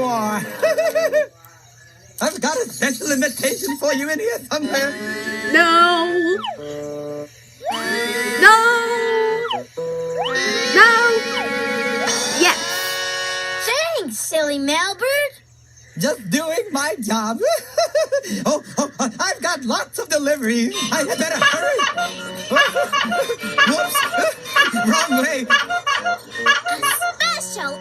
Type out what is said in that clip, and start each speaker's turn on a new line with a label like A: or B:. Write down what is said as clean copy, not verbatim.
A: more. I've got a special invitation for you in here somewhere.
B: No. No. No. Yes.
C: Thanks, silly mailbird.
A: Just doing my job. Oh, I've got lots of deliveries. I had better hurry. Whoops. Wrong way.
C: A special